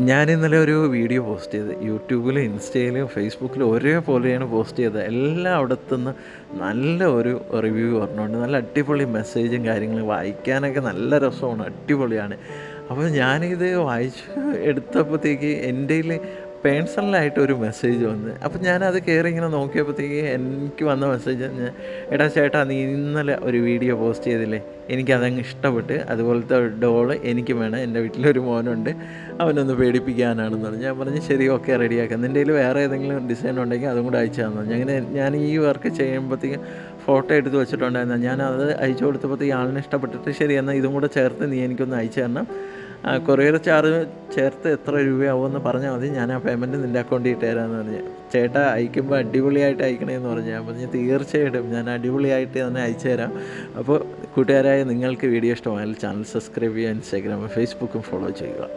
ഞാൻ ഇന്നലെ ഒരു വീഡിയോ പോസ്റ്റ് ചെയ്ത് യൂട്യൂബിലും ഇൻസ്റ്റയിലും ഫേസ്ബുക്കിലും ഒരേപോലെയാണ് പോസ്റ്റ് ചെയ്തത്. എല്ലാം അവിടുന്ന് നല്ല ഒരു റിവ്യൂ പറഞ്ഞുകൊണ്ട് നല്ല അടിപൊളി മെസ്സേജും കാര്യങ്ങളും വായിക്കാനൊക്കെ നല്ല രസമാണ്, അടിപൊളിയാണ്. അപ്പോൾ ഞാനിത് വായിച്ച് എടുത്തപ്പോഴത്തേക്ക് എൻ്റെയിൽ പേഴ്സണലായിട്ട് ഒരു മെസ്സേജ് വന്ന്. അപ്പം ഞാനത് കയറി ഇങ്ങനെ നോക്കിയപ്പോഴത്തേക്ക് എനിക്ക് വന്ന മെസ്സേജ്, എടാ ചേട്ടാ നീ ഇന്നലെ ഒരു വീഡിയോ പോസ്റ്റ് ചെയ്തില്ലേ, എനിക്കതങ്ങ് ഇഷ്ടപ്പെട്ട്, അതുപോലത്തെ ഡോള് എനിക്ക് വേണം, എൻ്റെ വീട്ടിലൊരു മോനുണ്ട്, അവനൊന്ന് പേടിപ്പിക്കാനാണെന്ന് പറഞ്ഞു. ഞാൻ പറഞ്ഞു ശരി, ഓക്കെ, റെഡിയാക്കാം. നിൻ്റെ കയ്യിൽ വേറെ ഏതെങ്കിലും ഡിസൈൻ ഉണ്ടെങ്കിൽ അതും കൂടെ അയച്ചു തന്നു. അങ്ങനെ ഞാൻ ഈ വർക്ക് ചെയ്യുമ്പോഴത്തേക്കും ഫോട്ടോ എടുത്ത് വെച്ചിട്ടുണ്ടായിരുന്നു. ഞാനത് അയച്ചു കൊടുത്തപ്പോഴത്തേക്ക് ആളിന് ഇഷ്ടപ്പെട്ടിട്ട് ശരി എന്നാൽ ഇതും കൂടെ ചേർത്ത് നീ എനിക്കൊന്ന് അയച്ചു തരണം, കൊറിയർ ചാർജ് ചേർത്ത് എത്ര രൂപയാവുമെന്ന് പറഞ്ഞാൽ മതി, ഞാൻ ആ പേയ്മെൻറ്റ് നിൻ്റെ അക്കൗണ്ടിൽ ഇട്ട് തരാമെന്ന് പറഞ്ഞു. ചേട്ടാ അയക്കുമ്പോൾ അടിപൊളിയായിട്ട് അയക്കണമെന്ന് പറഞ്ഞു. ഞാൻ പറഞ്ഞു തീർച്ചയായിട്ടും ഞാൻ അടിപൊളിയായിട്ട് തന്നെ അയച്ചു തരാം. അപ്പോൾ കൂട്ടുകാരായ നിങ്ങൾക്ക് വീഡിയോ ഇഷ്ടമായാൽ ചാനൽ സബ്സ്ക്രൈബ് ചെയ്യുക, ഇൻസ്റ്റാഗ്രാമും ഫേസ്ബുക്കും ഫോളോ ചെയ്യുക.